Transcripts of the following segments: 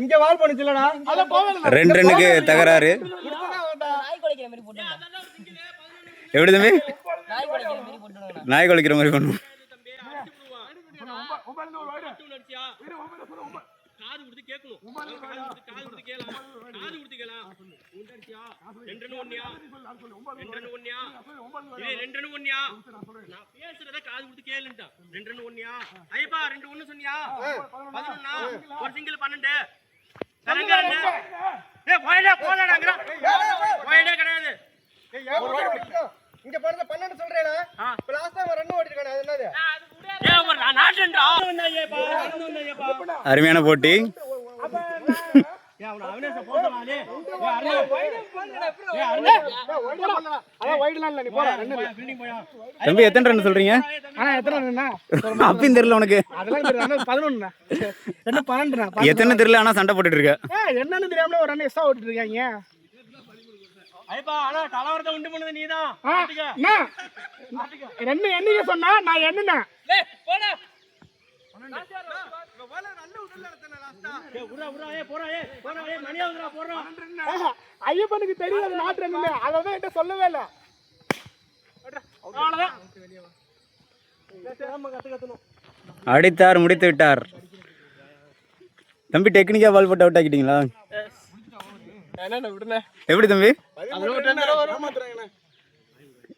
இங்க வால் பண்ணுச்சுலடா 2 தகராறு. எப்படி தம்பி? நாய் குலைக்கிற மாதிரி பண்ணும். காது கொடுத்து கேட்கணும். காது கொடுத்து கேட்கலாம். காது கொடுத்து கேட்கலாம். உண்டர்ச்சியா? 2 ஒண்ணியா? 2 ஒண்ணியா? இது 2 ஒண்ணியா? நான் பேசுறத காது கொடுத்து கேளுடா. 2 ஒண்ணியா? ஐயப்பா 2 ஒண்ணு சொன்னியா? 11னா? ஒரு சிங்கிள் 12. கரெக்டா? ஏய் போய்டா போடலாங்கடா. போய்டே கிடையாது. இங்க பாருங்க 12 சொல்றேனா இப்ப லாஸ்டா ஒரு ரன் ஓடிருக்கானே அது என்னது ஏய் ஒரு நாட்டண்டா வந்தாயேப்பா வந்தாயேப்பா அருமையான போட்டி. ஏய் அவனே போடுவானே ஏய் அருணா ஏய் அருணா அத வைட்லாம் இல்ல நீ போடா ஃபீல்டிங் போயா தம்பி எத்தனை ரன் சொல்றீங்க? எத்தனை ரன்னா அப்பயும் தெரியல உனக்கு. அதெல்லாம் தெரியல 11 என்ன 12 எத்தனை தெரியல ஆனா சண்டை போட்டுட்டு இருக்க. என்னன்னு தெரியாமல ஒரு ரன் எக்ஸ்ட்ரா ஓட்டிட்டு இருக்காங்க. ஐப்பா அண்ணா கலவரத்தை உண்டு பண்ணது நீதான். அண்ணா ரெண்டு என்னைய சொன்னா நான் என்னன்னா டேய் போடா 12 வேல நல்ல உடல்ல எடுத்தன லாஸ்டா. டேய் உறா உறா ஏய் போடா ஏய் போடா ஏய் மணியா உறா போறோம். ஐயப்பனுக்கு தெரியாது நாட் ரன் அததான் என்கிட்ட சொல்லவே இல்ல. அவ்வளவுதான் நம்ம கத்துக்கணும். அடித்தார் முடித்து விட்டார். தம்பி டெக்னிக்கா பால் போட்டு அவுட் ஆக்கிட்டீங்களா? எப்படி தம்பி?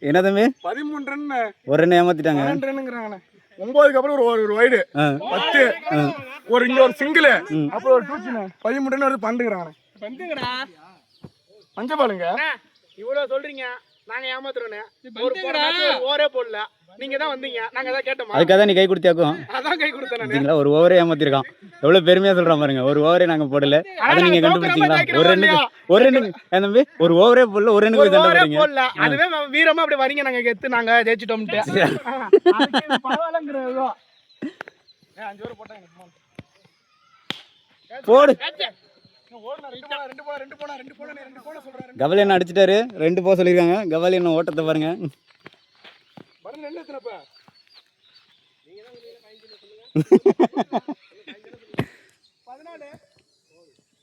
என்ன தம்பி 13 ரன் ஒரு ரன் ஏமாத்திட்டாங்க. 12 ரன்ங்கறாங்க. 9க்கு அப்புறம் ஒரு வைடு 10 ஒரு இங்க ஒரு சிங்கிள் அப்புறம் ஒரு டூச்சின் 13 ரன் வந்து பண்டுங்கறாங்க. பண்டுங்கடா பஞ்ச பாலுங்க. இவ்வளவு சொல்றீங்க நாங்க ஏமாத்துறோனே ஒரு ஓவரே போடல. நீங்க தான் வந்தீங்க நாங்க தான் கேட்டோம். அதுக்காக தான் நீ கை கொடுத்தியாக்கும். அதான் கை கொடுத்தேன் நான். நீங்களா ஒரு ஓவரே ஏமாத்திருக்கான். எவ்வளவு பெருமையா சொல்றான் பாருங்க. ஒரு ஓவரே நாங்க போடல. அத நீங்க கண்டுபிடிச்சீங்களா? ஒரு ரன்னுக்கு தம்பி ஒரு ஓவரே போடல ஒரு ரன்னுக்கு சண்டை போடுறீங்க. அதுவே வீரமா அப்படி வரீங்க நாங்க கெத்து நாங்க ஜெயிச்சிட்டோம்ட்டு. அதுக்கு பரவாயில்லங்கறதோ. 5 ஓவர் போட்டாங்க. போடு. ஓடுனா 2 போனா சொல்றாரு. கவலி என்ன அடிச்சிட்டாரு. 2 போக சொல்லிருக்காங்க. கவலி என்ன ஓட்டத்தை பாருங்க. பரல என்ன எத்தனப்ப நீங்க தான் சொல்லுங்க 14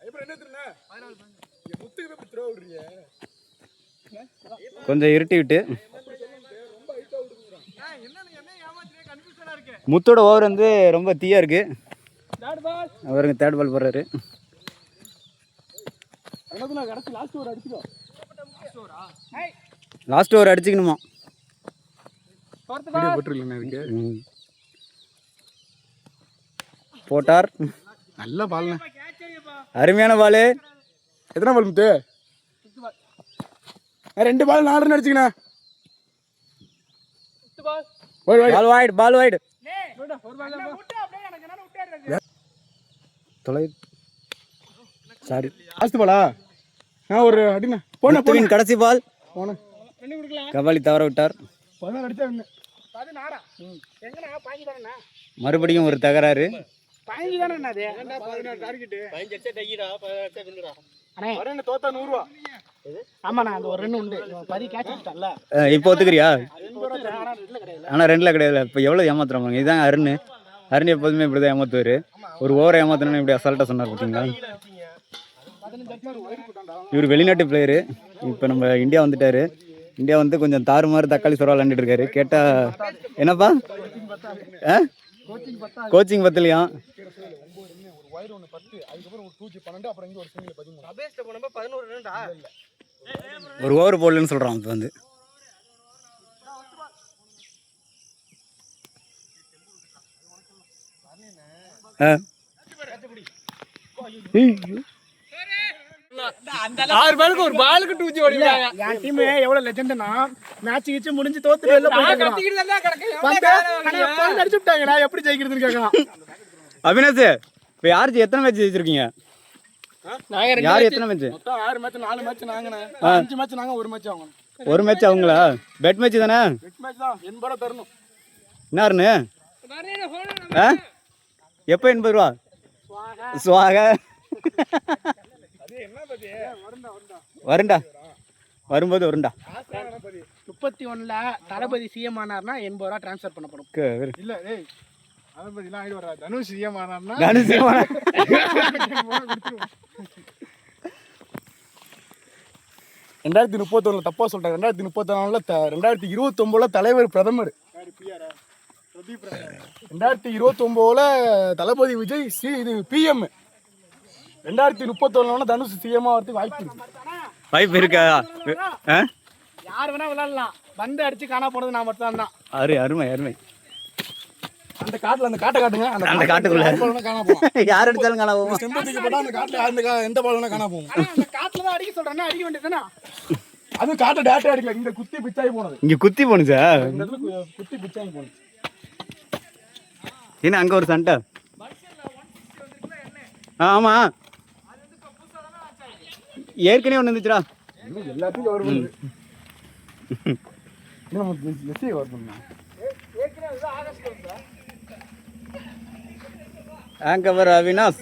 ஐப்ரோ என்ன எத்தன 14 முத்துக்கு போய் த்ரோ விடுறீங்க. கொஞ்சம் இருட்டி விட்டு ரொம்ப ஹைட்டா விடுறீங்க. என்ன ஏமாத்திரே கன்ஃபியூஷனா இருக்கு. முத்தோட ஓவர் வந்து ரொம்ப தீயா இருக்கு. தேர்ட் பால் அவருங்க தேர்ட் பால் போடுறாரு. என்னதுனா கடைசி லாஸ்ட் ஓவர் அடிச்சிரோ. லாஸ்ட் ஓவர் அடிச்சிக்கணுமா? வீடியோ போட்டுறீங்களா இதுக்கு? போட்டார். நல்ல பால்னா. அருமையான பால். எத்தனை பால் முத்து? 2 பால் 4 ரன் அடிச்சிங்கண்ணா. Ball wide ball wide. தொலை சாரி லாஸ்ட் பாலா? ஒரு அடினா போன போன கடைசி பால் போன கபாலி தவற விட்டார். 16 அடிச்சா 16 எங்கனா 15 தானே. மறுபடியும் ஒரு தகராறு. 15 தானே அது. என்னடா 16 டார்கெட் 15 அடிச்சா டைடா 16 அடிச்சா வின்னுடா. அண்ணே ரன் தோத்தா 100 ரூபாய். ஆமாண்ணா அந்த ஒரு ரன் உண்டு. 10 கேட்ச் விட்டல்ல. இப்போ ஒத்துக்கறியா? ஆனா ரெண்டுல கிடையாது. இப்போ எவ்வளவு ஏமாத்துறாங்க. இதான் அருண். அருண் எப்போதுமே இப்படிதான் ஏமாத்துவாரு. ஒரு ஓவரை ஏமாத்தணும்னு இப்படி அசால்ட்டா சொன்னார் பார்த்தீங்களா? இவர் வெளிநாட்டு பிளேயரு. இப்போ நம்ம இந்தியா வந்துட்டாரு. இந்தியா வந்து கொஞ்சம் தாறுமாறு தக்காளி சோறா விளையாண்டுட்டு இருக்காரு. கேட்டா என்னப்பா கோச்சிங் பத்தலையா? ஒரு ஓவர் போடலன்னு சொல்றான். இப்போ வந்து ஆறு பாலுக்கு ஒரு பாலுக்கு டூச்சி ஓடிட்டாங்க. என் டீம் எவ்வளவு லெஜெண்ட்னா மேட்ச் கிச்சு முடிஞ்சு தோத்து வெளில போயிட்டாங்க. அடிச்சு விட்டாங்க. நான் எப்படி ஜெயிக்கிறதுன்னு கேட்கலாம். அவினாஷ் இப்போ யார் எத்தனை மேட்ச் ஜெயிச்சிருக்கீங்க? யார் எத்தனை மேட்ச்? மொத்தம் 6 மேட்ச் 4 மேட்ச் நாங்கண்ணே. 5 மேட்ச் நாங்க 1 மேட்ச் அவங்க. ஒரு மேட்ச் அவங்களா? பெட் மேட்ச் தானே? பெட் மேட்ச் தான். 80 ரூபா தரணும். என்னாருன்னு எப்போ 80 ரூபா சுவாக வருண்டா வரும்போது வருண்டா. 31ல தளபதி சிஎம் ஆனார்னா 80 ரூபா டிரான்ஸ்ஃபர் பண்ணப்படும். இல்ல அதை பத்திலாம் ஆயிடு வரா. தனுஷ் சிஎம் ஆனார்னா தனுஷ் ரெண்டாயிரத்தி 31 தப்பா சொல்றேன். 2034 2029 தலைவர் பிரதமர் 2029 தளபதி விஜய் இது பிஎம். 2031 தனுஷ் சிஎம் ஆகிறதுக்கு வாய்ப்பு இருக்கு. வாய்ப்பு இருக்கா? யார் வேணா விளையாடலாம். வந்து அடிச்சு காணா போனது நான் மட்டும் தான். அருமை அருமை. அந்த காட்டுல அந்த காட்டை காட்டுங்க. அந்த காட்டுக்குள்ள காணா போகும். யார் அடிச்சாலும் காணா போகும். செம்பத்திக்கு போட்டா அந்த காட்டுல எந்த பால் வேணா காணா போகும். அந்த காட்டுல தான் அடிக்க சொல்றேன்னா அடிக்க வேண்டியதுதானே. அது காட்டை டேட்டா அடிக்கல. இங்க குத்தி பிச்சாயி போனது. இங்க குத்தி போனுச்சா? இந்த இடத்துல குத்தி பிச்சாயி போனது. என்ன அங்க ஒரு சண்டை? ஆமா ஏற்கனவே ஒன்று இருந்துச்சுடா. எல்லாத்தையும் கவர் பண்ணுது. எஸ்சி கவர் பண்ணா ஆங்கவர் அவினாஷ்